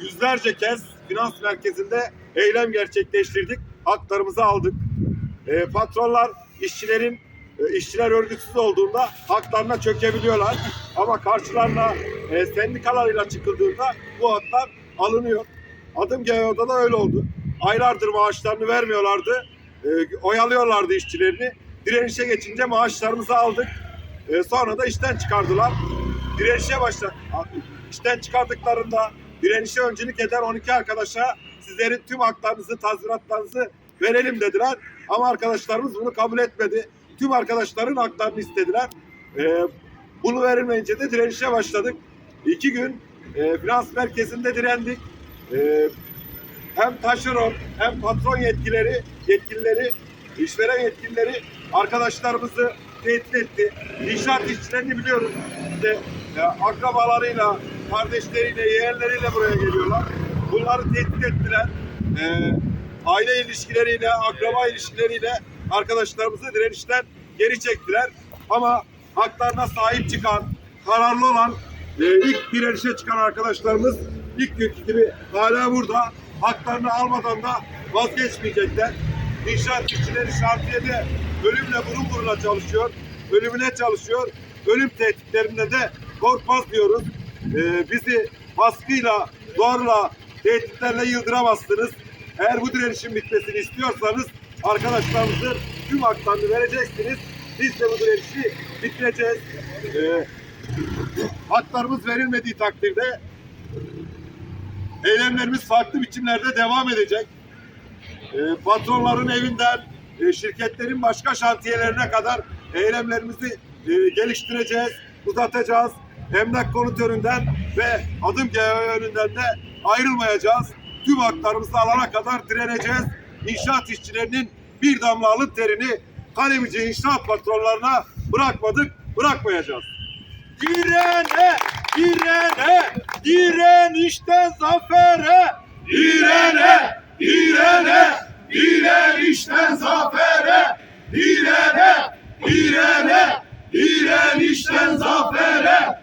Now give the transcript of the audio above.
yüzlerce kez finans merkezinde eylem gerçekleştirdik. Haklarımızı aldık. Patronlar işçiler örgütsüz olduğunda haklarına çökebiliyorlar. Ama karşılarına sendikalarıyla çıkıldığında bu haklar alınıyor. Adım GYO'da da öyle oldu. Aylardır maaşlarını vermiyorlardı. Oyalıyorlardı işçilerini. Direnişe geçince maaşlarımızı aldık. Sonra da işten çıkardılar. Direnişe başladı. İşten çıkardıklarında direnişe öncülük eden 12 arkadaşa sizlerin tüm haklarınızı, tazminatlarınızı verelim dediler. Ama arkadaşlarımız bunu kabul etmedi. Tüm arkadaşların haklarını istediler. Bunu verilmeyince de direnişe başladık. 2 gün finans merkezinde direndik. Hem taşeron hem patron yetkilileri, işveren yetkilileri arkadaşlarımızı tehdit etti. İnşaat işçilerini biliyoruz. İşte akrabalarıyla, kardeşleriyle, yeğenleriyle buraya geliyorlar. Bunları tehdit ettiler. Aile ilişkileriyle, akraba ilişkileriyle arkadaşlarımızı direnişten geri çektiler. Ama haklarına sahip çıkan, kararlı olan, ilk direnişe çıkan arkadaşlarımız ilk günkü gibi hala burada. Haklarını almadan da vazgeçmeyecekler. İnşaat işçileri şantiyede ölümle burun buruna çalışıyor. Ölümüne çalışıyor. Ölüm tehditlerinde de korkmaz diyoruz. Bizi baskıyla, zorla, tehditlerle yıldıramazsınız. Eğer bu direnişin bitmesini istiyorsanız arkadaşlarımızın tüm haklarını vereceksiniz. Biz de bu direnişi bitireceğiz. Haklarımız verilmediği takdirde eylemlerimiz farklı biçimlerde devam edecek. Patronların evinden şirketlerin başka şantiyelerine kadar eylemlerimizi geliştireceğiz, uzatacağız. Emlak konutöründen ve adım GYO önünden de ayrılmayacağız. Tüm haklarımızı alana kadar direneceğiz. İnşaat işçilerinin bir damla alın terini kalemici inşaat patronlarına bırakmadık, bırakmayacağız. Direne, direne, direnişten zafere. Direne, direne, direnişten zafere. Direne, direne, direnişten zafere.